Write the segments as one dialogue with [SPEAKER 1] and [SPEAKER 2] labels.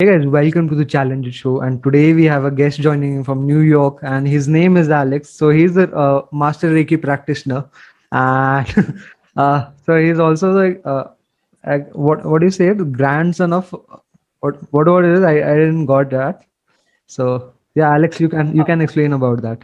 [SPEAKER 1] Hey guys, welcome to the Challenge Show. And today we have a guest joining from New York, and his name is Alex. So he's a master Reiki practitioner, and so he's also what do you say? The grandson of whatever it is. I didn't got that. So yeah, Alex, you can explain about that.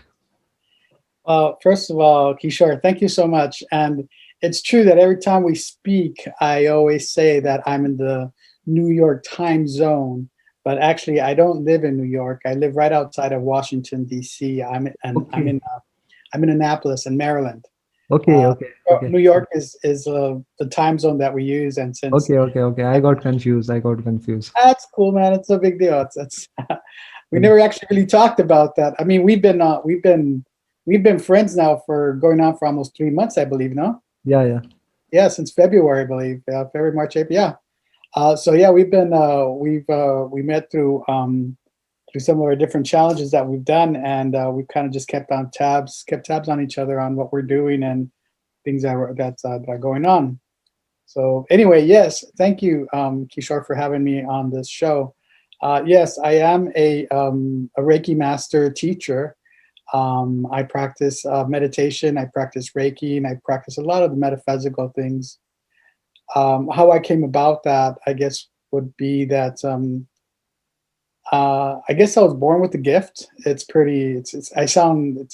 [SPEAKER 2] First of all, Kishore, thank you so much. And it's true that every time we speak, I always say that I'm in the New York time zone, but actually, I don't live in New York. I live right outside of Washington D.C.
[SPEAKER 1] Okay,
[SPEAKER 2] I'm in Annapolis, in Maryland.
[SPEAKER 1] okay, okay, okay,
[SPEAKER 2] New York is the time zone that we use, and since
[SPEAKER 1] okay. I got confused. I got confused.
[SPEAKER 2] that's cool, man, it's a big deal. It's we
[SPEAKER 1] Okay.
[SPEAKER 2] never actually really talked about that. I mean, we've been friends now for going on for almost 3 months, I believe. No,
[SPEAKER 1] Yeah, yeah.
[SPEAKER 2] yeah, since February, I believe. February, March, April. Yeah. So yeah, we met through some of our different challenges that we've done, and we've kind of just kept tabs on each other on what we're doing and things that are going on. So anyway, yes, thank you, Kishore, for having me on this show. Yes, I am a Reiki master teacher. I practice meditation, I practice Reiki, and I practice a lot of the metaphysical things. How I came about that, I guess, would be that I guess I was born with the gift. It's pretty. It's I sound.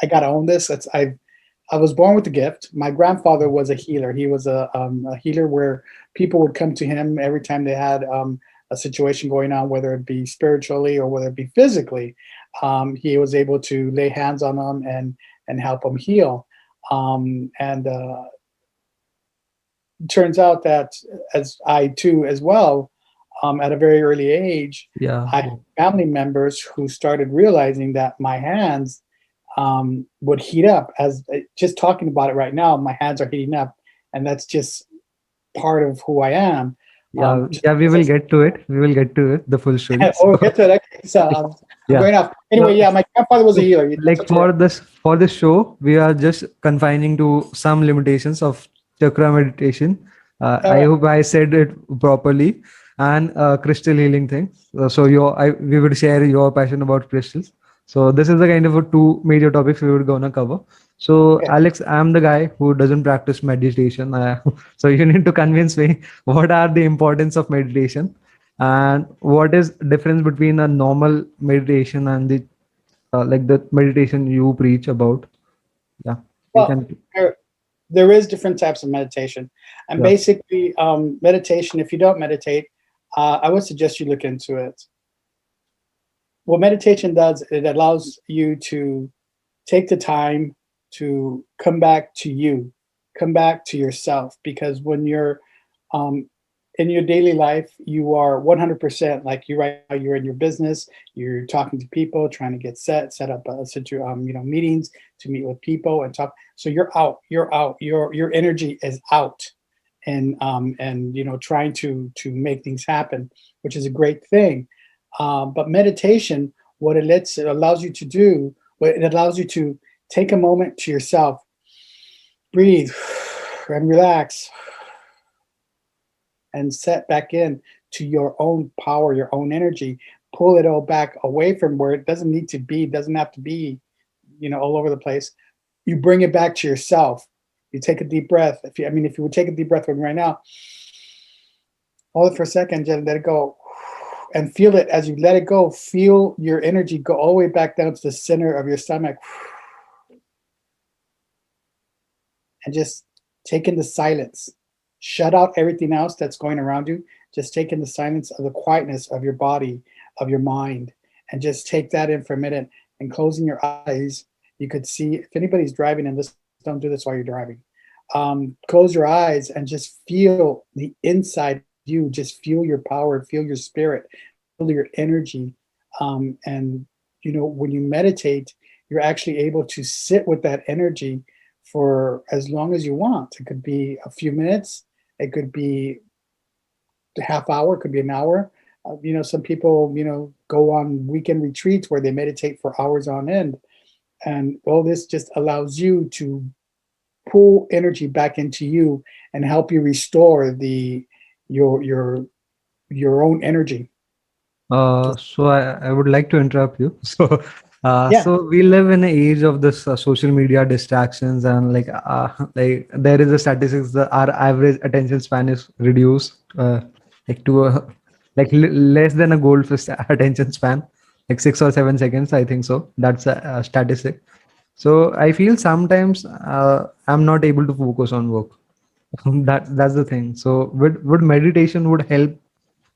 [SPEAKER 2] I gotta own this. I was born with the gift. My grandfather was a healer. He was a healer where people would come to him every time they had a situation going on, whether it be spiritually or whether it be physically. He was able to lay hands on them and help them heal. And Turns out that as I too as well, at a very early age,
[SPEAKER 1] Yeah.
[SPEAKER 2] I had family members who started realizing that my hands would heat up. As just talking about it right now, my hands are heating up, and that's just part of who I am.
[SPEAKER 1] Yeah,
[SPEAKER 2] Just
[SPEAKER 1] yeah, we
[SPEAKER 2] because
[SPEAKER 1] will get to it. We will get to it, the full story.
[SPEAKER 2] oh, we'll get to it. Okay, so I'm
[SPEAKER 1] Yeah.
[SPEAKER 2] going off.
[SPEAKER 1] So,
[SPEAKER 2] Anyway, yeah, my grandfather was a healer. That's
[SPEAKER 1] like
[SPEAKER 2] what you're.
[SPEAKER 1] for this show, we are just confining to some limitations of chakra meditation.
[SPEAKER 2] All
[SPEAKER 1] I
[SPEAKER 2] right.
[SPEAKER 1] hope I said it properly, and crystal healing thing. So we would share your passion about crystals. So this is the kind of a two major topics we would gonna cover. So
[SPEAKER 2] Okay.
[SPEAKER 1] Alex, I'm the guy who doesn't practice meditation. So you need to convince me what are the importance of meditation and what is difference between a normal meditation and the like the meditation you preach about. Yeah, you
[SPEAKER 2] Well,
[SPEAKER 1] can.
[SPEAKER 2] there is different types of meditation, and
[SPEAKER 1] Yeah,
[SPEAKER 2] basically, meditation. If you don't meditate, I would suggest you look into it. What meditation does, it allows you to take the time to come back to you, come back to yourself, because when you're um, in your daily life, you are 100% like you right now. You're in your business, you're talking to people, trying to get set up meetings to meet with people and talk. So you're out. Your energy is out, and trying to make things happen, which is a great thing. But meditation, it allows you to do, what it allows you to take a moment to yourself, breathe and relax, and set back in to your own power, your own energy. Pull it all back away from where it doesn't need to be, doesn't have to be, all over the place. You bring it back to yourself. You take a deep breath. If you would take a deep breath with me right now, hold it for a second, just let it go. And feel it as you let it go. Feel your energy go all the way back down to the center of your stomach. And just take in the silence. Shut out everything else that's going around you. Just take in the silence of the quietness of your body, of your mind, and just take that in for a minute. And closing your eyes, you could see, if anybody's driving, and this, don't do this while you're driving. Close your eyes and just feel the inside of you. Just feel your power, feel your spirit, feel your energy. And when you meditate, you're actually able to sit with that energy for as long as you want. It could be a few minutes, it could be a half hour, it could be an hour. Some people, go on weekend retreats where they meditate for hours on end. And all this just allows you to pull energy back into you and help you restore your own energy. Just
[SPEAKER 1] So I would like to interrupt you.
[SPEAKER 2] yeah,
[SPEAKER 1] So we live in an age of this social media distractions, and like there is a statistics that our average attention span is reduced, like to a less than a goldfish attention span, like 6 or 7 seconds. I think so. That's a statistic. So I feel sometimes I'm not able to focus on work. That's the thing. So would meditation would help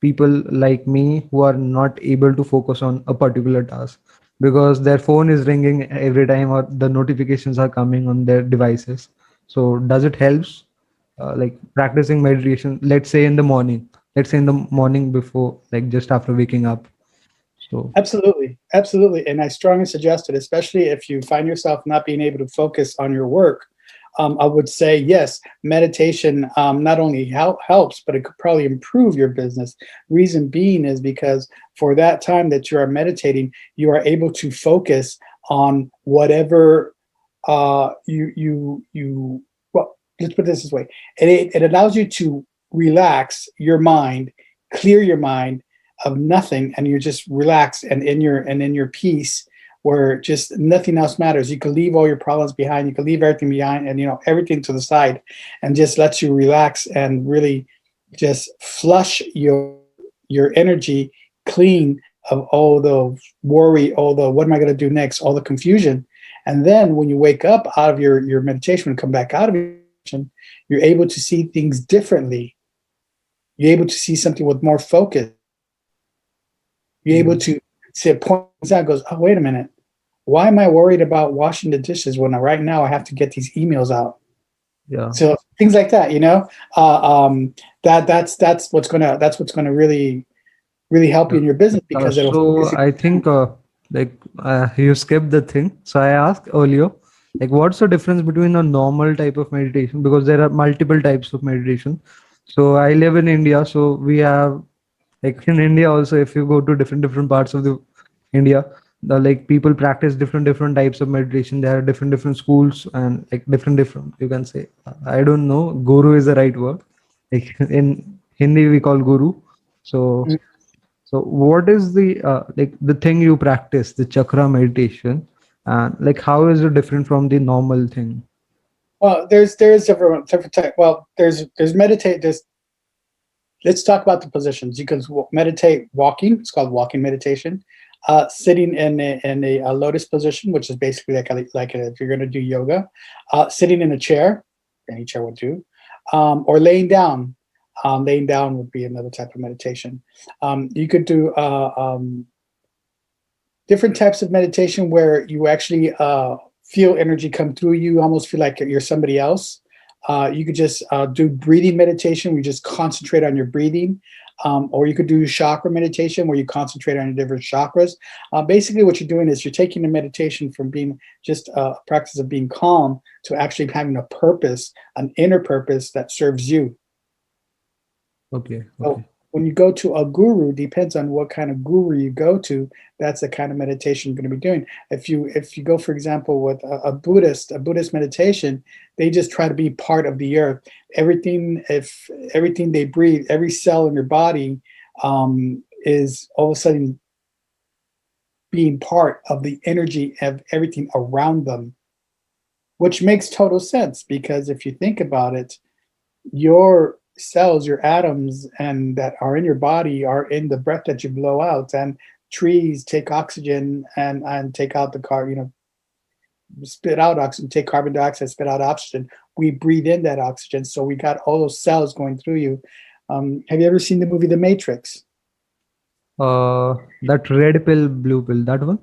[SPEAKER 1] people like me who are not able to focus on a particular task because their phone is ringing every time or the notifications are coming on their devices. So does it helps like practicing meditation, let's say in the morning, let's say in the morning before, like just after waking up? So
[SPEAKER 2] absolutely, absolutely. And I strongly suggest it, especially if you find yourself not being able to focus on your work. I would say yes, meditation not only helps, but it could probably improve your business. Reason being is because for that time that you are meditating, you are able to focus on whatever you. Well, let's put this way: it allows you to relax your mind, clear your mind of nothing, and you're just relaxed and in your peace, where just nothing else matters. You can leave all your problems behind. You can leave everything behind, and everything to the side, and just lets you relax and really just flush your energy clean of all the worry, all the what am I going to do next, all the confusion. And then when you wake up out of your meditation and come back out of your meditation, you're able to see things differently. You're able to see something with more focus. You're able
[SPEAKER 1] yeah,
[SPEAKER 2] to see it points out, goes, oh, wait a minute. Why am I worried about washing the dishes when right now I have to get these emails out?
[SPEAKER 1] yeah.
[SPEAKER 2] So things like that. That's what's gonna really help you
[SPEAKER 1] Yeah.
[SPEAKER 2] in your business because it'll
[SPEAKER 1] So
[SPEAKER 2] focus you.
[SPEAKER 1] I think like you skipped the thing. So I asked earlier, like what's the difference between a normal type of meditation because there are multiple types of meditation. So I live in India, so we have like in India also if you go to different parts of the India, the like people practice different types of meditation. There are different schools and like different you can say I don't know guru is the right word. Like in Hindi we call guru. So so what is the like the thing you practice, the chakra meditation, and like how is it different from the normal thing?
[SPEAKER 2] Well, there's different type. Well, there's meditate. There's Let's talk about the positions. You can meditate walking. It's called walking meditation. Sitting in a lotus position, which is basically if you're going to do yoga. Sitting in a chair, any chair would do, or laying down. Laying down would be another type of meditation. You could do different types of meditation where you actually feel energy come through you, almost feel like you're somebody else. You could just do breathing meditation where you just concentrate on your breathing. Or you could do chakra meditation where you concentrate on your different chakras. Basically, what you're doing is you're taking the meditation from being just a practice of being calm to actually having a purpose, an inner purpose that serves you.
[SPEAKER 1] Okay,
[SPEAKER 2] So
[SPEAKER 1] okay.
[SPEAKER 2] when you go to a guru, depends on what kind of guru you go to. That's the kind of meditation you're going to be doing. If you go, for example, with a Buddhist meditation, they just try to be part of the earth. Everything they breathe, every cell in your body is all of a sudden being part of the energy of everything around them, which makes total sense because if you think about it, your cells, your atoms, and that are in your body are in the breath that you blow out. And trees take oxygen and take out the spit out oxygen, take carbon dioxide, spit out oxygen. We breathe in that oxygen, so we got all those cells going through you. Have you ever seen the movie The Matrix?
[SPEAKER 1] That red pill, blue pill, that one,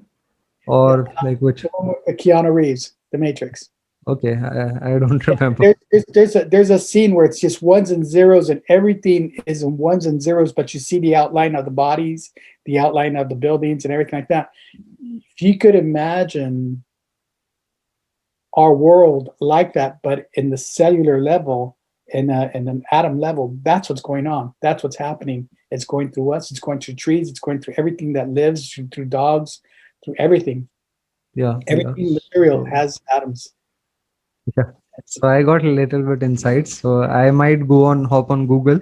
[SPEAKER 2] Yeah,
[SPEAKER 1] or like which?
[SPEAKER 2] the one with Keanu Reeves, The Matrix.
[SPEAKER 1] Okay, I don't
[SPEAKER 2] Yeah,
[SPEAKER 1] remember.
[SPEAKER 2] there's a scene where it's just ones and zeros and everything is in ones and zeros, but you see the outline of the bodies, the outline of the buildings and everything like that. If you could imagine our world like that, but in the cellular level, in an atom level, that's what's going on. That's what's happening. It's going through us. It's going through trees. It's going through everything that lives, through dogs, through everything.
[SPEAKER 1] Yeah, yeah.
[SPEAKER 2] Everything material
[SPEAKER 1] So
[SPEAKER 2] has atoms.
[SPEAKER 1] yeah. So I got a little bit insights. So I might go on hop on Google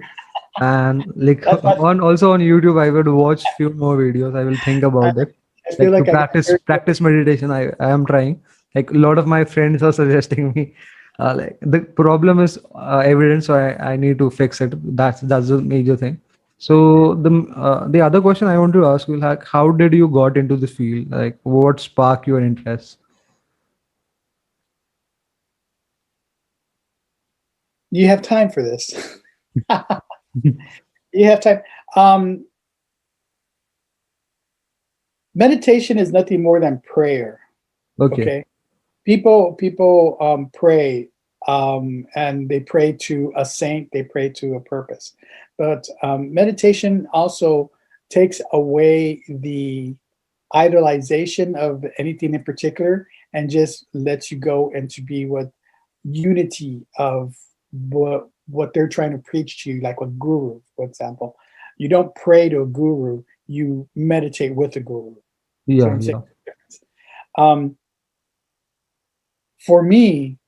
[SPEAKER 1] And like
[SPEAKER 2] That's my.
[SPEAKER 1] on also on YouTube, I would watch few more videos. I will think
[SPEAKER 2] I,
[SPEAKER 1] about it.
[SPEAKER 2] I feel
[SPEAKER 1] Like to
[SPEAKER 2] like I got very
[SPEAKER 1] practice meditation. I am trying. Like a lot of my friends are suggesting me. Like the problem is evident, so I need to fix it. That's the major thing. So the other question I want to ask you, like, how did you got into the field? Like, what sparked your interest?
[SPEAKER 2] You have time for this. You have time. Um, Meditation is nothing more than prayer.
[SPEAKER 1] Okay.
[SPEAKER 2] Okay, people pray, and they pray to a saint, they pray to a purpose, but meditation also takes away the idolization of anything in particular and just lets you go and to be with unity of what they're trying to preach to you, like a guru, for example. You don't pray to a guru, you meditate with a guru. So
[SPEAKER 1] Yeah,
[SPEAKER 2] I'm saying
[SPEAKER 1] yeah.
[SPEAKER 2] um, for me,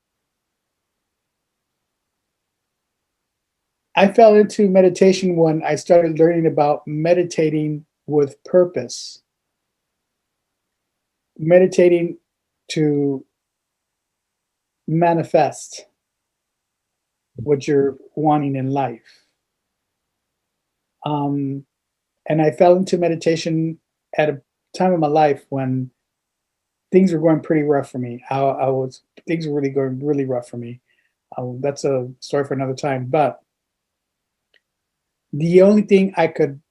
[SPEAKER 2] I fell into meditation when I started learning about meditating with purpose, meditating to manifest what you're wanting in life. Um, and I fell into meditation at a time of my life when things were going pretty rough for me. I was things were really going really rough for me. That's a story for another time. But the only thing I could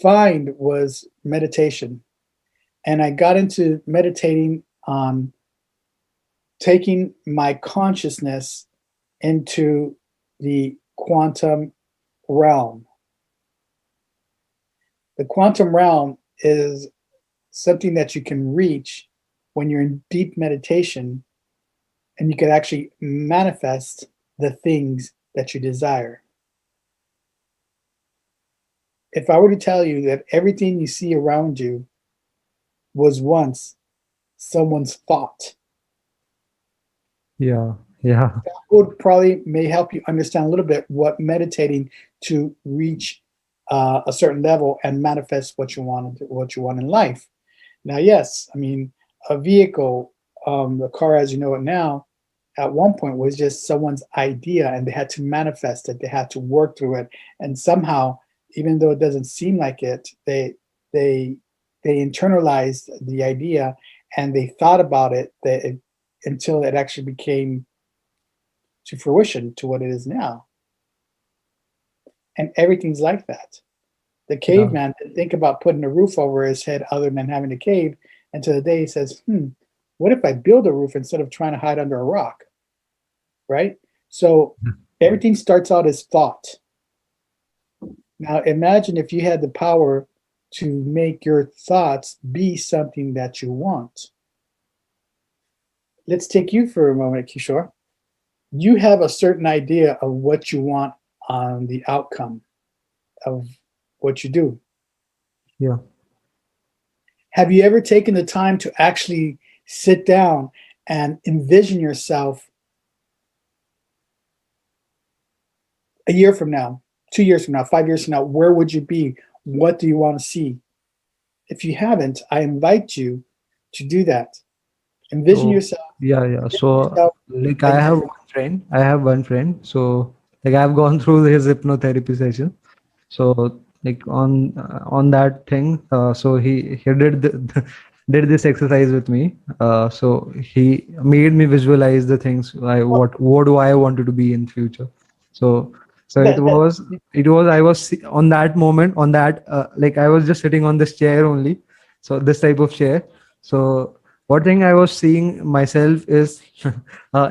[SPEAKER 2] find was meditation, and I got into meditating on taking my consciousness into the quantum realm. The quantum realm is something that you can reach when you're in deep meditation, and you can actually manifest the things that you desire. If I were to tell you that everything you see around you was once someone's thought,
[SPEAKER 1] Yeah, yeah,
[SPEAKER 2] would probably may help you understand a little bit what meditating to reach a certain level and manifest what you want in life. Now, yes, I mean a vehicle, the car as you know it now, at one point was just someone's idea, and they had to manifest it. They had to work through it, and somehow, even though it doesn't seem like it, they they internalized the idea and they thought about it, until it actually became to fruition to what it is now. And everything's like that. The
[SPEAKER 1] yeah.
[SPEAKER 2] caveman didn't think about putting a roof over his head other than having a cave until the day he says, what if I build a roof instead of trying to hide under a rock? Right? So everything starts out as thought. Now imagine if you had the power to make your thoughts be something that you want. Let's take you for a moment, Kishore. You have a certain idea of what you want on the outcome of what you do.
[SPEAKER 1] Yeah.
[SPEAKER 2] Have you ever taken the time to actually sit down and envision yourself a year from now, 2 years from now, 5 years from now? Where would you be? What do you want to see? If you haven't, I invite you to do that. Envision
[SPEAKER 1] So
[SPEAKER 2] yourself,
[SPEAKER 1] yeah, yeah.
[SPEAKER 2] envision
[SPEAKER 1] So
[SPEAKER 2] yourself
[SPEAKER 1] like
[SPEAKER 2] a
[SPEAKER 1] I
[SPEAKER 2] year
[SPEAKER 1] have
[SPEAKER 2] from
[SPEAKER 1] one friend. I have one friend. So like I've gone through his hypnotherapy session. So like on that thing, so he did did this exercise with me. So he made me visualize the things what do I wanted to be in future. So so
[SPEAKER 2] now.
[SPEAKER 1] it was I was on that moment on that like I was just sitting on this chair only. So this type of chair. So what thing I was seeing myself is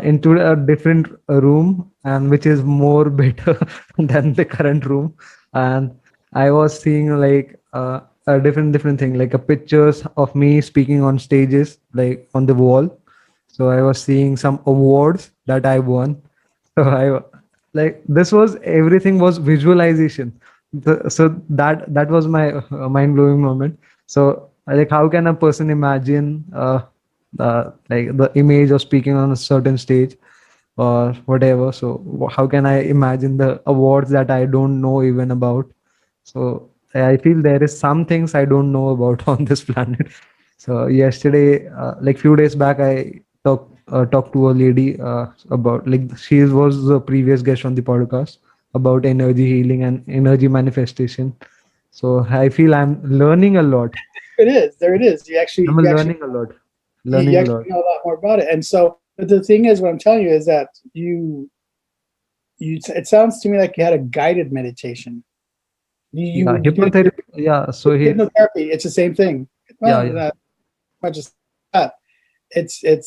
[SPEAKER 1] into a different room, and which is more better than the current room. And I was seeing like a different thing, like a pictures of me speaking on stages, like on the wall. So I was seeing some awards that I won. So I like this was everything was visualization. So that was my mind blowing moment. So like how can a person imagine like the image of speaking on a certain stage, or whatever. So how can I imagine the awards that I don't know even about? So I feel there is some things I don't know about on this planet. So yesterday, like few days back, I talked to a lady about, like, she was the previous guest on the podcast about energy healing and energy manifestation. So I feel I'm learning a lot.
[SPEAKER 2] It is. There it is.
[SPEAKER 1] I'm learning a lot.
[SPEAKER 2] You
[SPEAKER 1] Learning a
[SPEAKER 2] actually
[SPEAKER 1] lot.
[SPEAKER 2] know a lot more about it. And so, but the thing is, what I'm telling you is that it sounds to me like you had a guided meditation.
[SPEAKER 1] Yeah,
[SPEAKER 2] You did
[SPEAKER 1] hypnotherapy. Yeah, so he.
[SPEAKER 2] hypnotherapy. It's the same thing.
[SPEAKER 1] Yeah,
[SPEAKER 2] Well,
[SPEAKER 1] yeah,
[SPEAKER 2] not just that. It's it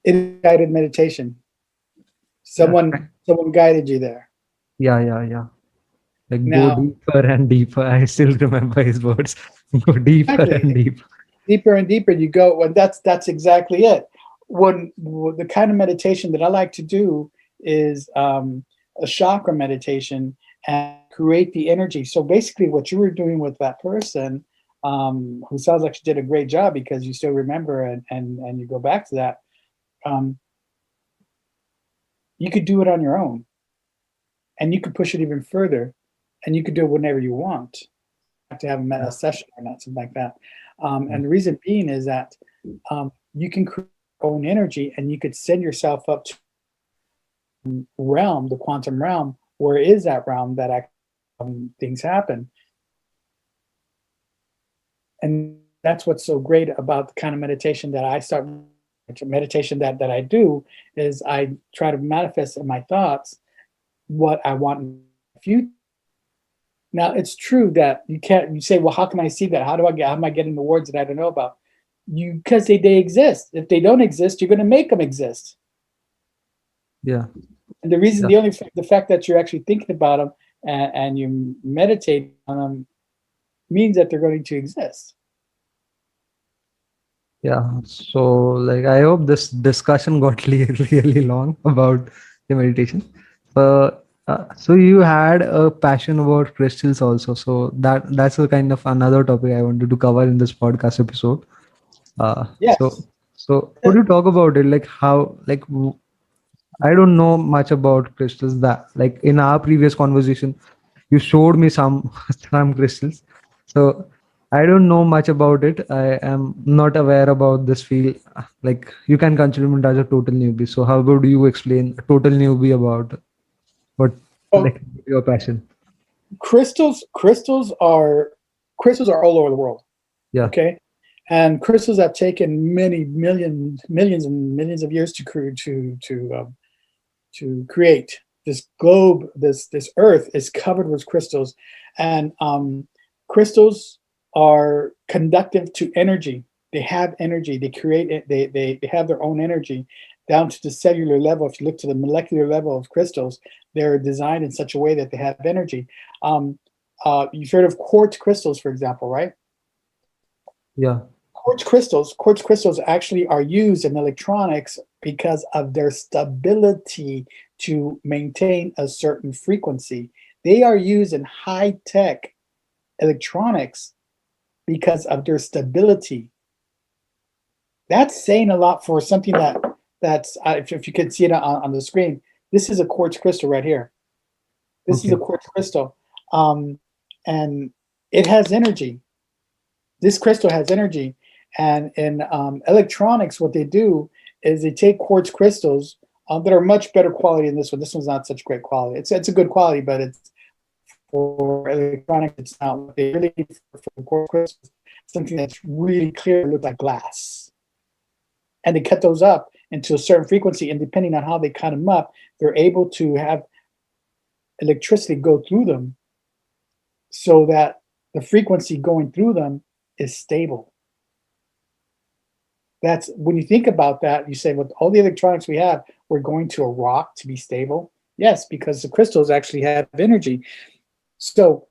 [SPEAKER 2] is guided meditation.
[SPEAKER 1] yeah,
[SPEAKER 2] Someone guided you there.
[SPEAKER 1] yeah, yeah, yeah. Like go
[SPEAKER 2] Now,
[SPEAKER 1] deeper and deeper. I still remember his words. Go deeper
[SPEAKER 2] exactly,
[SPEAKER 1] and deeper.
[SPEAKER 2] deeper and deeper you go. When that's exactly it. When the kind of meditation that I like to do is a chakra meditation and create the energy. So basically, what you were doing with that person, who sounds like she did a great job because you still remember and you go back to that. Um, you could do it on your own, and you could push it even further, and you could do it whenever you want. You have to have a
[SPEAKER 1] Yeah,
[SPEAKER 2] session or not, something like that.
[SPEAKER 1] yeah,
[SPEAKER 2] And the reason being is that you can create your own energy, and you could send yourself up to realm, the quantum realm. Where is that realm that things happen? And that's what's so great about the kind of meditation that I start, meditation that I do, is I try to manifest in my thoughts what I want in the future. Now it's true that you can't. You say, "Well, how can I see that? How am I getting the words that I don't know about?" You because they exist. If they don't exist, you're going to make them exist.
[SPEAKER 1] yeah,
[SPEAKER 2] And the reason,
[SPEAKER 1] yeah,
[SPEAKER 2] the fact that you're actually thinking about them and you meditate on them means that they're going to exist.
[SPEAKER 1] yeah. So, like, I hope this discussion got really long about the meditation. So you had a passion about crystals also. So that's a kind of another topic I wanted to cover in this podcast episode. Uh, so
[SPEAKER 2] Yes.
[SPEAKER 1] so could you talk about it? Like how, like I don't know much about crystals. That, like, in our previous conversation, you showed me some some crystals. So I don't know much about it. I am not aware about this field. Like, you can consider me as a total newbie. So how would you explain a total newbie about what,
[SPEAKER 2] Well,
[SPEAKER 1] like, your passion?
[SPEAKER 2] crystals are all over the world.
[SPEAKER 1] Yeah.
[SPEAKER 2] Okay, and crystals have taken many millions and millions of years to create. This globe, this earth is covered with crystals, and crystals are conductive to energy. They have energy. They create it. They have their own energy down to the cellular level. If you look to the molecular level of crystals, they're designed in such a way that they have energy. Um, you've heard of quartz crystals, for example, right?
[SPEAKER 1] Yeah.
[SPEAKER 2] Quartz crystals actually are used in electronics because of their stability to maintain a certain frequency. They are used in high-tech electronics because of their stability. That's saying a lot for something that's if you can see it on the screen. This is a quartz crystal right here. This is a
[SPEAKER 1] Okay.
[SPEAKER 2] quartz crystal, and it has energy. This crystal has energy, and in electronics, what they do is they take quartz crystals that are much better quality than this one. This one's not such great quality. It's a good quality, but it's for electronics. It's not what they really need for quartz crystals. Something that's really clear, look like glass, and they cut those up into a certain frequency, and depending on how they cut them up, they're able to have electricity go through them so that the frequency going through them is stable. That's when you think about that, you say, with all the electronics we have, we're going to a rock to be stable. Yes, because the crystals actually have energy. So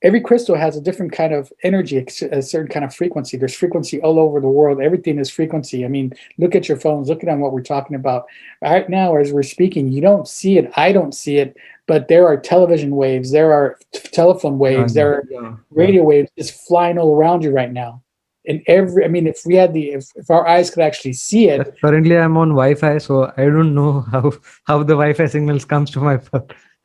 [SPEAKER 2] every crystal has a different kind of energy, a certain kind of frequency. There's frequency all over the world. Everything is frequency. I mean, look at your phones, look at what we're talking about. Right now, as we're speaking, you don't see it, I don't see it, but there are television waves, there are telephone
[SPEAKER 1] Yeah.
[SPEAKER 2] waves,
[SPEAKER 1] Yeah.
[SPEAKER 2] there are
[SPEAKER 1] Yeah. Yeah.
[SPEAKER 2] radio waves just flying all around you right now. in every. I mean, if we had if our eyes could actually see it,
[SPEAKER 1] Currently, I'm on Wi-Fi, so I don't know how the Wi-Fi signals comes to my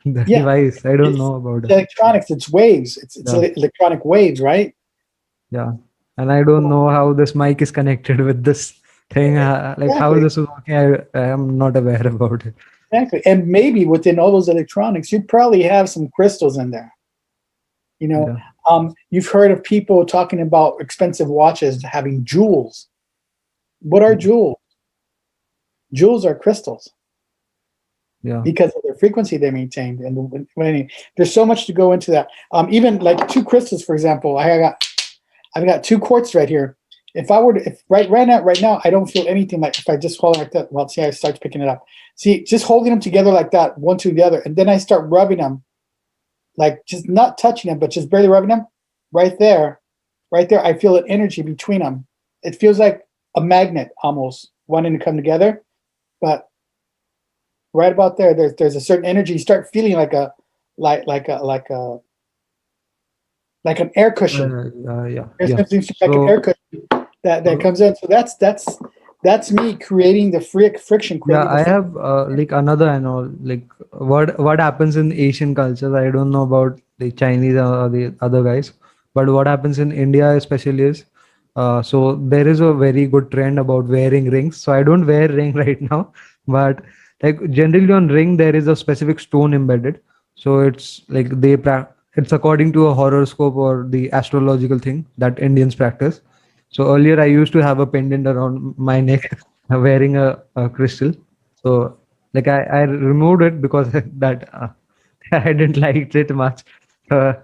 [SPEAKER 1] the
[SPEAKER 2] yeah,
[SPEAKER 1] device. I don't
[SPEAKER 2] it's
[SPEAKER 1] know about it.
[SPEAKER 2] electronics. It's waves. It's
[SPEAKER 1] Yeah,
[SPEAKER 2] electronic waves, right?
[SPEAKER 1] yeah, and I don't know how this mic is connected with this thing. Like how
[SPEAKER 2] Exactly,
[SPEAKER 1] this is working, I am not aware about it.
[SPEAKER 2] exactly. And maybe within all those electronics, you probably have some crystals in there. You know,
[SPEAKER 1] Yeah,
[SPEAKER 2] you've heard of people talking about expensive watches having jewels. What are
[SPEAKER 1] yeah,
[SPEAKER 2] jewels? Jewels are crystals
[SPEAKER 1] yeah.
[SPEAKER 2] because of their frequency they maintained. And there's so much to go into that. Even like two crystals, for example, I've got two quartz right here. If I were to, if right now, I don't feel anything. Like if I just hold it like that, well, see, I start picking it up. See, just holding them together like that, one to the other, and then I start rubbing them, like just not touching them, but just barely rubbing them. Right there, right there, I feel an energy between them. It feels like a magnet almost wanting to come together, but right about there, there's a certain energy. You start feeling like a like an air cushion.
[SPEAKER 1] Yeah,
[SPEAKER 2] There's
[SPEAKER 1] yeah.
[SPEAKER 2] something like an air
[SPEAKER 1] So,
[SPEAKER 2] cushion that
[SPEAKER 1] uh,
[SPEAKER 2] comes in. So that's me creating the friction,
[SPEAKER 1] yeah,
[SPEAKER 2] creating the
[SPEAKER 1] I
[SPEAKER 2] friction.
[SPEAKER 1] have like another and all like what happens in Asian cultures. I don't know about the Chinese or the other guys, but what happens in India especially is so there is a very good trend about wearing rings. So I don't wear ring right now, but like generally on ring there is a specific stone embedded. So it's like it's according to a horoscope or the astrological thing that Indians practice. So earlier I used to have a pendant around my neck wearing a crystal. So like I removed it because that I didn't like it much. Uh,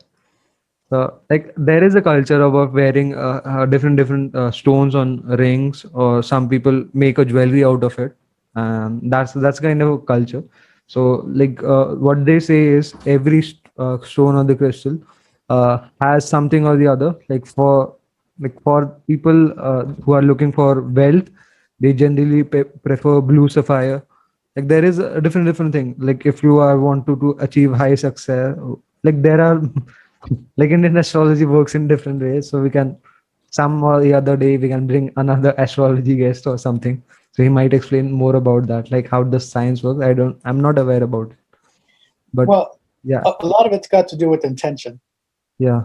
[SPEAKER 1] so like there is a culture about wearing different stones on rings, or some people make a jewelry out of it. That's kind of a culture. So like what they say is every stone or the crystal has something or the other. Like for people who are looking for wealth, they generally prefer blue sapphire. Like there is a different thing. Like if you are want to achieve high success, like there are like Indian astrology works in different ways. So we can some or the other day we can bring another astrology guest or something. So he might explain more about that, like how the science works. I'm not aware about it. But
[SPEAKER 2] Well,
[SPEAKER 1] yeah,
[SPEAKER 2] a lot of it's got to do with intention.
[SPEAKER 1] yeah,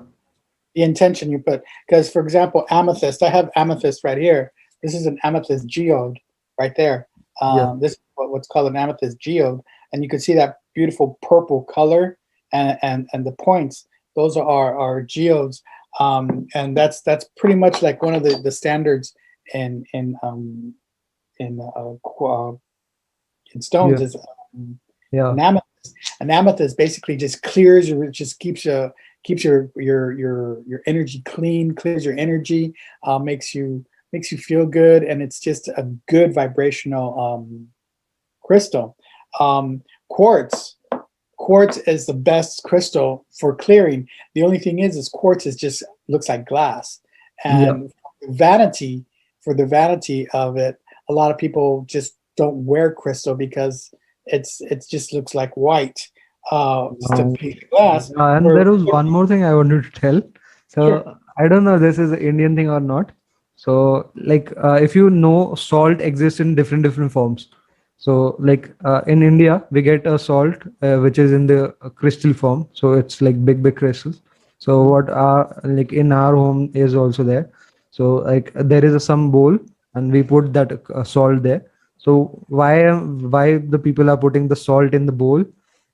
[SPEAKER 2] The intention you put, because for example, amethyst. I have amethyst right here. This is an amethyst geode right there.
[SPEAKER 1] yeah,
[SPEAKER 2] This is what's called an amethyst geode, and you can see that beautiful purple color and the points. Those are geodes, and that's pretty much like one of the standards in in uh, qu- uh, in stones
[SPEAKER 1] yeah,
[SPEAKER 2] is
[SPEAKER 1] yeah.
[SPEAKER 2] an amethyst. An amethyst basically just clears your, just keeps your energy clean, clears your energy, makes you feel good, and it's just a good vibrational crystal. Quartz. Quartz is the best crystal for clearing. The only thing is quartz is just looks like glass,
[SPEAKER 1] Yeah.
[SPEAKER 2] and vanity for the vanity of it, a lot of people just don't wear crystal because it just looks like white, just a
[SPEAKER 1] Um,
[SPEAKER 2] piece of glass.
[SPEAKER 1] and
[SPEAKER 2] Where
[SPEAKER 1] there was one more thing I wanted to tell.
[SPEAKER 2] sure,
[SPEAKER 1] So I don't know this is an Indian thing or not. So like if you know, salt exists in different forms. So like in India, we get a salt which is in the crystal form. So it's like big crystals. So
[SPEAKER 2] mhm.
[SPEAKER 1] what are like in our home is also there. So like there is a some bowl and we put that salt there. So why the people are putting the salt in the bowl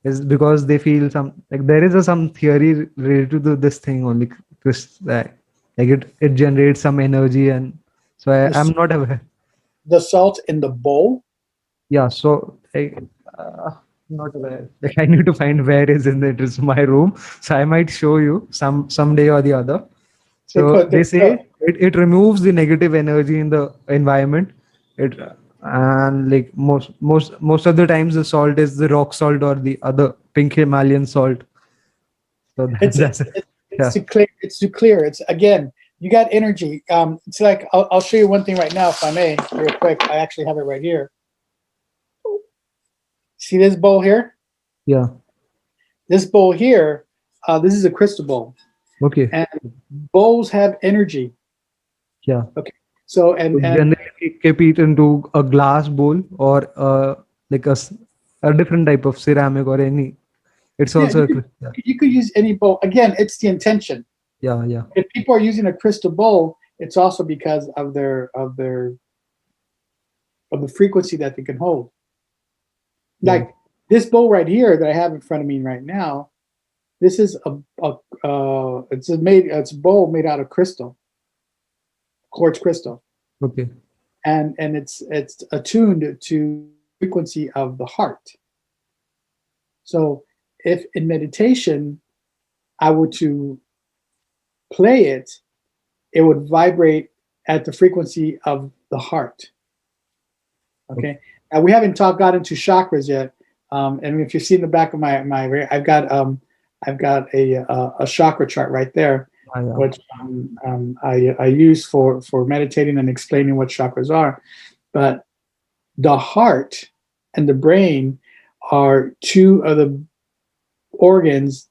[SPEAKER 1] is because they feel some like there is some theory related to this thing only. Chris, like it generates some energy, and so
[SPEAKER 2] the,
[SPEAKER 1] I'm not aware.
[SPEAKER 2] the salt in the bowl.
[SPEAKER 1] Yeah, so not aware. Like I need to find where is in it is my room, so I might show you someday or the other. So
[SPEAKER 2] They
[SPEAKER 1] they
[SPEAKER 2] put a,
[SPEAKER 1] say it removes the negative energy in the environment. It and like most of the times the salt is the rock salt or the other pink Himalayan salt. So
[SPEAKER 2] it's
[SPEAKER 1] that's it.
[SPEAKER 2] it's
[SPEAKER 1] Yeah,
[SPEAKER 2] to clear. It's to clear. It's again. You got energy. It's like I'll show you one thing right now, if I may, real quick. I actually have it right here. See this bowl here?
[SPEAKER 1] yeah.
[SPEAKER 2] This bowl here, this is a crystal bowl,
[SPEAKER 1] Okay.
[SPEAKER 2] and bowls have energy.
[SPEAKER 1] Yeah.
[SPEAKER 2] Okay. So
[SPEAKER 1] So generally, we keep it into a glass bowl or like a different type of ceramic or any. It's
[SPEAKER 2] yeah,
[SPEAKER 1] also a crystal.
[SPEAKER 2] you could use any bowl. Again, it's the intention.
[SPEAKER 1] Yeah, yeah.
[SPEAKER 2] If people are using a crystal bowl, it's also because of the frequency that they can hold.
[SPEAKER 1] Right.
[SPEAKER 2] Like this bowl right here that I have in front of me right now. This is it's a bowl made out of crystal, quartz crystal,
[SPEAKER 1] Okay.
[SPEAKER 2] and it's attuned to frequency of the heart. So if in meditation I were to play it, it would vibrate at the frequency of the heart.
[SPEAKER 1] Okay.
[SPEAKER 2] Okay. Now we haven't got into chakras yet. And if you see in the back of my I've got a chakra chart right there,
[SPEAKER 1] Yeah, yeah.
[SPEAKER 2] which I use for meditating and explaining what chakras are. But the heart and the brain are two of the organs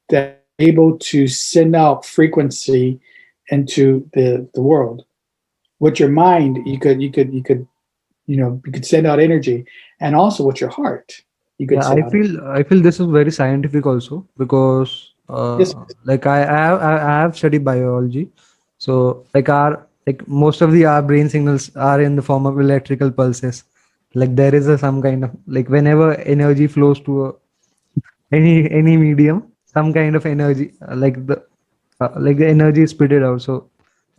[SPEAKER 2] that are able to send out frequency into the world. With your mind, you could send out energy, and also with your heart, you could
[SPEAKER 1] Yeah,
[SPEAKER 2] send out.
[SPEAKER 1] I feel this is very scientific also because
[SPEAKER 2] Yes,
[SPEAKER 1] like I have studied biology, so like most of the our brain signals are in the form of electrical pulses. Like there is a some kind of like whenever energy flows to any medium, some kind of energy like the energy is spitted out. So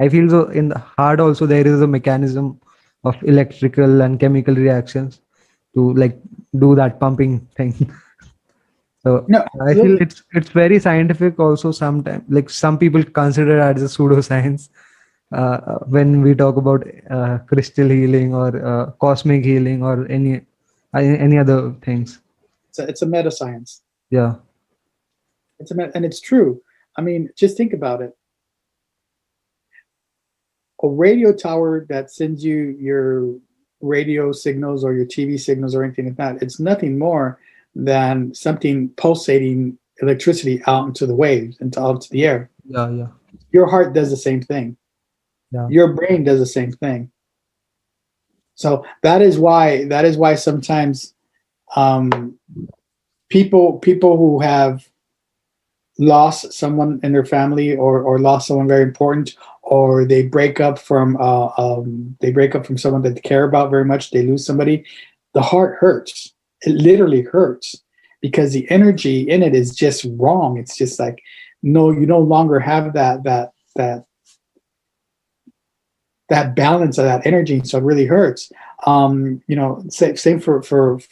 [SPEAKER 1] I feel so in the heart also there is a mechanism of electrical and chemical reactions to like do that pumping thing. So
[SPEAKER 2] no,
[SPEAKER 1] I feel
[SPEAKER 2] absolutely.
[SPEAKER 1] it's very scientific also sometimes. Like some people consider it as a pseudoscience when we talk about crystal healing or cosmic healing or any other things.
[SPEAKER 2] It's a meta science.
[SPEAKER 1] Yeah,
[SPEAKER 2] And it's true. I mean, just think about it. A radio tower that sends you your radio signals or your TV signals or anything like that, it's nothing more than something pulsating electricity out into the waves and out into the air.
[SPEAKER 1] yeah, yeah,
[SPEAKER 2] Your heart does the same thing.
[SPEAKER 1] yeah,
[SPEAKER 2] Your brain does the same thing. So that is why sometimes um, people who have lost someone in their family or lost someone very important, or they break up from someone that they care about very much, they lose somebody, the heart hurts. It literally hurts because the energy in it is just wrong. It's just like, no, you no longer have that balance of that energy, so it really hurts. Same for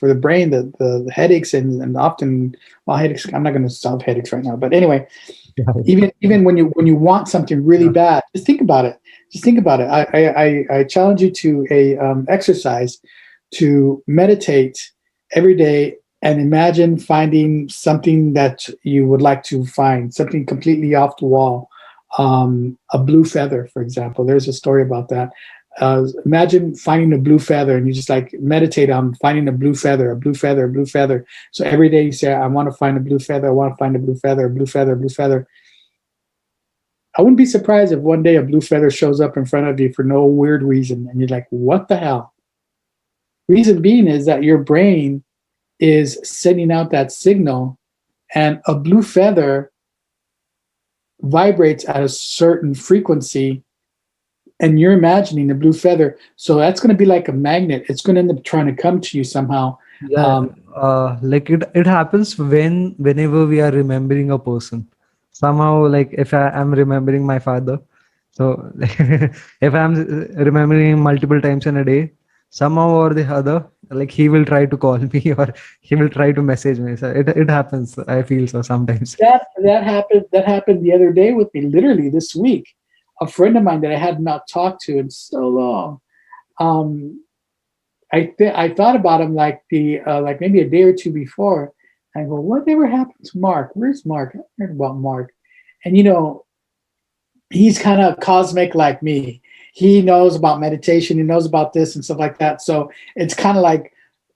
[SPEAKER 2] the brain, the headaches and often, well, headaches, I'm not going to solve headaches right now, but anyway,
[SPEAKER 1] yeah,
[SPEAKER 2] even when you want something really
[SPEAKER 1] yeah,
[SPEAKER 2] bad, just think about it. I challenge you to a exercise to meditate every day and imagine finding something that you would like to find, something completely off the wall. A blue feather, for example. There's a story about that. Imagine finding a blue feather and you just like meditate on finding a blue feather, a blue feather, a blue feather. So every day you say, I want to find a blue feather, I want to find a blue feather, a blue feather, a blue feather. I wouldn't be surprised if one day a blue feather shows up in front of you for no weird reason. And you're like, what the hell? Reason being is that your brain is sending out that signal, and a blue feather vibrates at a certain frequency, and you're imagining a blue feather. So that's going to be like a magnet. It's going to end up trying to come to you somehow.
[SPEAKER 1] yeah. Like it happens whenever we are remembering a person. Somehow, like if I am remembering my father, so if I'm remembering him multiple times in a day, somehow or the other, like he will try to call me or he will try to message me. So it happens. I feel so sometimes.
[SPEAKER 2] That happened the other day with me, literally this week. A friend of mine that I had not talked to in so long. Um, I thought about him like maybe a day or two before. I go, whatever happened to Mark? Where's Mark? I heard about Mark. And he's kind of cosmic like me. He knows about meditation. He knows about this and stuff like that. So it's kind of like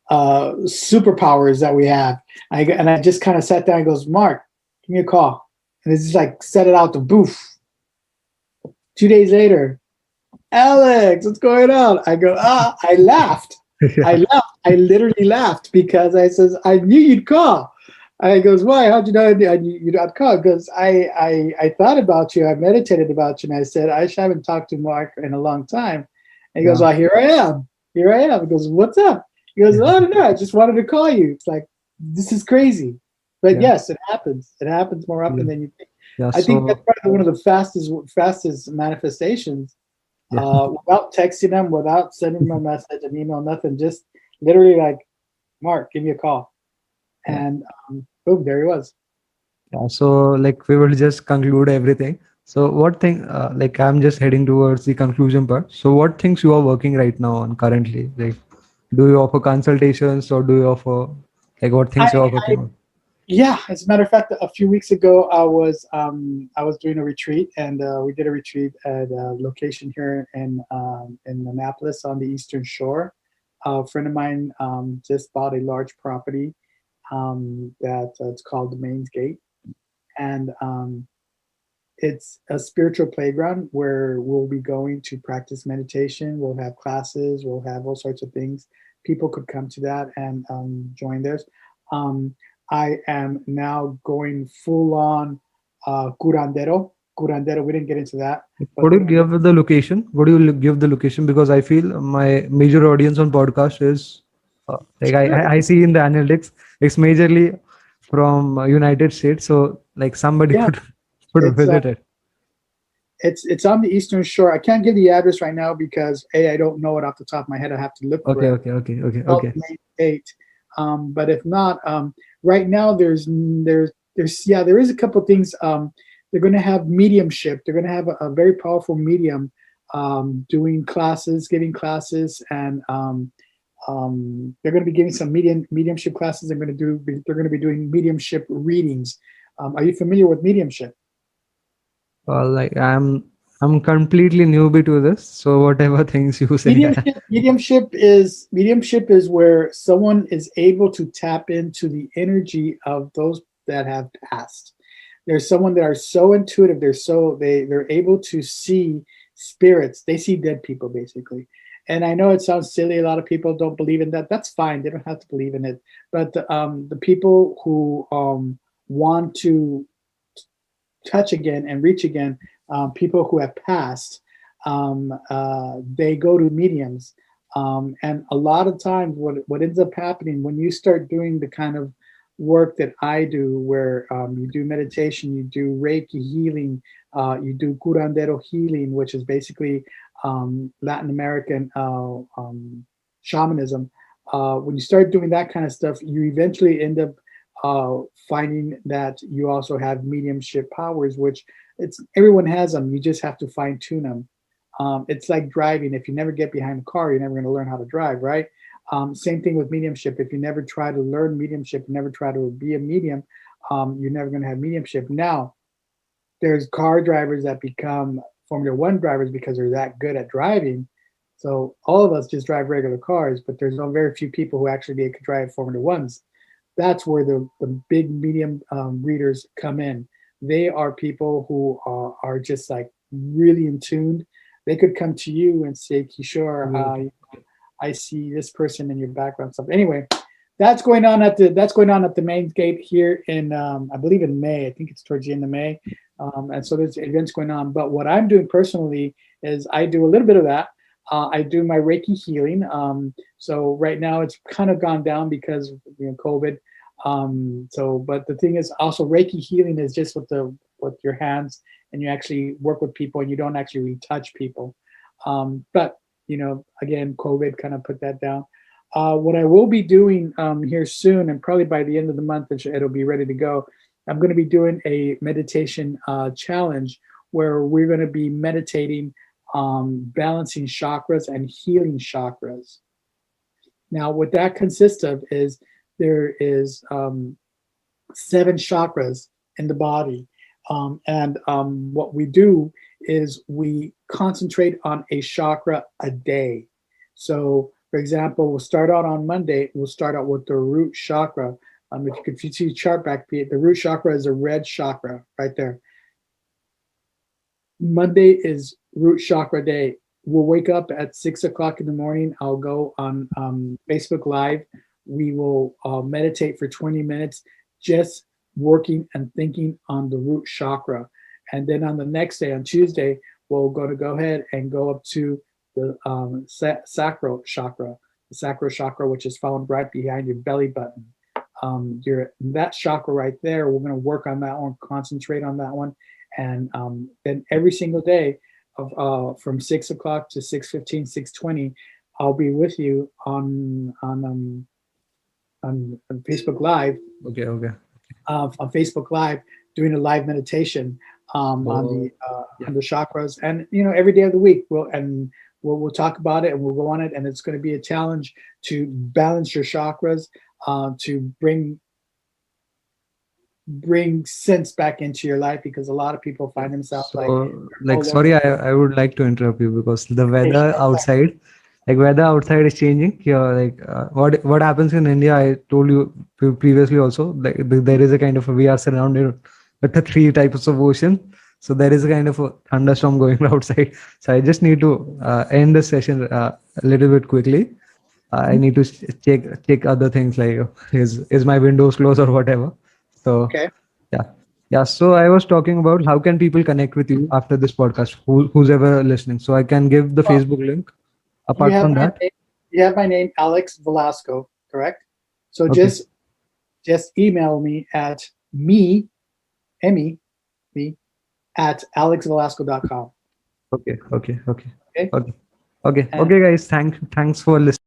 [SPEAKER 2] superpowers that we have. I just kind of sat down and goes, Mark, give me a call. And it's just like set it out the booth. 2 days later, Alex, what's going on? I go, I laughed. I
[SPEAKER 1] Yeah.
[SPEAKER 2] laughed. I literally laughed because I says, I knew you'd call. I goes, why? How'd you know you'd not call? Because I thought about you. I meditated about you. And I said, I haven't talked to Mark in a long time. And he goes,
[SPEAKER 1] Yeah.
[SPEAKER 2] well, here I am. Here I am. He goes, what's up? He goes, oh, no, I just wanted to call you. It's like, this is crazy. But
[SPEAKER 1] Yeah.
[SPEAKER 2] yes, it happens. It happens more
[SPEAKER 1] Yeah.
[SPEAKER 2] often than you think.
[SPEAKER 1] Yeah.
[SPEAKER 2] I think that's
[SPEAKER 1] So
[SPEAKER 2] probably one of the fastest manifestations
[SPEAKER 1] yeah.
[SPEAKER 2] without texting them, without sending them a message, an email, nothing. Just literally like, Mark, give me a call.
[SPEAKER 1] Yeah.
[SPEAKER 2] And boom, there he was.
[SPEAKER 1] Yeah. So like we will just conclude everything. So what thing like I'm just heading towards the conclusion part. So what things you are working right now on currently? Like do you offer consultations or do you offer like what things you
[SPEAKER 2] I,
[SPEAKER 1] are working on?
[SPEAKER 2] yeah, as a matter of fact, a few weeks ago, I was doing a retreat, and we did a retreat at a location here in Annapolis on the Eastern Shore. A friend of mine just bought a large property that it's called the Mains Gate, and it's a spiritual playground where we'll be going to practice meditation. We'll have classes. We'll have all sorts of things. People could come to that and join theirs. Um, I am now going full on curandero. Curandero. We didn't get into that, but
[SPEAKER 1] Could you give the location? Would you give the location? Because I feel my major audience on podcast is like
[SPEAKER 2] sure,
[SPEAKER 1] I see in the analytics, it's majorly from United States. So like somebody
[SPEAKER 2] yeah,
[SPEAKER 1] could
[SPEAKER 2] it's
[SPEAKER 1] visit it.
[SPEAKER 2] it's on the Eastern Shore. I can't give the address right now because I don't know it off the top of my head. I have to look for
[SPEAKER 1] Okay,
[SPEAKER 2] it.
[SPEAKER 1] okay, okay, okay,
[SPEAKER 2] Called
[SPEAKER 1] okay,
[SPEAKER 2] Main Eight. But if not, right now there's yeah, there is a couple of things. They're going to have mediumship. They're going to have a very powerful medium doing classes, giving classes, and they're going to be giving some mediumship classes. They're going to be doing mediumship readings. Are you familiar with mediumship?
[SPEAKER 1] like I'm completely newbie to this. So whatever things you say.
[SPEAKER 2] Mediumship is where someone is able to tap into the energy of those that have passed. There's someone that are so intuitive. They're able to see spirits. They see dead people basically. And I know it sounds silly. A lot of people don't believe in that. That's fine. They don't have to believe in it. But the people who want to touch again and reach again, people who have passed, they go to mediums. And a lot of times, what ends up happening when you start doing the kind of work that I do, where you do meditation, you do Reiki healing, you do curandero healing, which is basically Latin American shamanism. When you start doing that kind of stuff, you eventually end up finding that you also have mediumship powers, which it's everyone has them. You just have to fine tune them. It's like driving. If you never get behind the car, you're never going to learn how to drive, right? Same thing with mediumship. If you never try to learn mediumship, you never try to be a medium, you're never going to have mediumship. Now, there's car drivers that become Formula One drivers because they're that good at driving. So all of us just drive regular cars, but there's very few people who actually can drive Formula Ones. That's where the big medium readers come in. They are people who are just like really in tune. They could come to you and say, Kishore, I see this person in your background stuff. Anyway, that's going on at the main gate here in I believe in May. I think it's towards the end of May. And so there's events going on. But what I'm doing personally is I do a little bit of that. I do my Reiki healing. So right now it's kind of gone down because of COVID. But the thing is also Reiki healing is just with your hands, and you actually work with people and you don't actually retouch people. But again, COVID kind of put that down. What I will be doing here soon, and probably by the end of the month, it'll be ready to go. I'm going to be doing a meditation challenge where we're going to be meditating, balancing chakras and healing chakras. Now, what that consists of is there is 7 chakras in the body. And what we do is we concentrate on a chakra a day. So, for example, we'll start out on Monday, we'll start out with the root chakra. If you see the chart back, the root chakra is a red chakra right there. Monday is root chakra day. we'll wake up at 6 o'clock in the morning. I'll go on Facebook Live. We will meditate for 20 minutes, just working and thinking on the root chakra. And then on the next day, on Tuesday, we're going to go ahead and go up to the sacral chakra, which is found right behind your belly button. That chakra right there, we're going to work on that one, concentrate on that one. And then every single day from 6 o'clock to 6:15, 6:20, I'll be with you on Facebook Live.
[SPEAKER 1] Okay, okay.
[SPEAKER 2] On Facebook Live, doing a live meditation on
[SPEAKER 1] Oh,
[SPEAKER 2] the chakras, and every day of the week we'll talk about it, and we'll go on it, and it's going to be a challenge to balance your chakras, to bring sense back into your life, because a lot of people find themselves like,
[SPEAKER 1] so
[SPEAKER 2] oh,
[SPEAKER 1] like sorry, I would like to interrupt you because the
[SPEAKER 2] okay,
[SPEAKER 1] weather
[SPEAKER 2] sure,
[SPEAKER 1] outside, like weather outside is changing here. Like what happens in India, I told you previously also, like there is a kind of we are surrounded with the three types of ocean. So there is a kind of a thunderstorm going outside. So I just need to end the session a little bit quickly. I need to check other things like is my windows closed or whatever. So
[SPEAKER 2] okay.
[SPEAKER 1] yeah, yeah. So I was talking about how can people connect with you after this podcast, who's ever listening. So I can give the
[SPEAKER 2] Well,
[SPEAKER 1] Facebook link.
[SPEAKER 2] you
[SPEAKER 1] Apart
[SPEAKER 2] have
[SPEAKER 1] from
[SPEAKER 2] my
[SPEAKER 1] that,
[SPEAKER 2] name, Alex Velasco, correct? So
[SPEAKER 1] okay,
[SPEAKER 2] just email me at me me at alexvelasco.com.
[SPEAKER 1] okay, okay, okay,
[SPEAKER 2] Okay.
[SPEAKER 1] okay, okay,
[SPEAKER 2] And
[SPEAKER 1] okay, guys. Thanks for listening.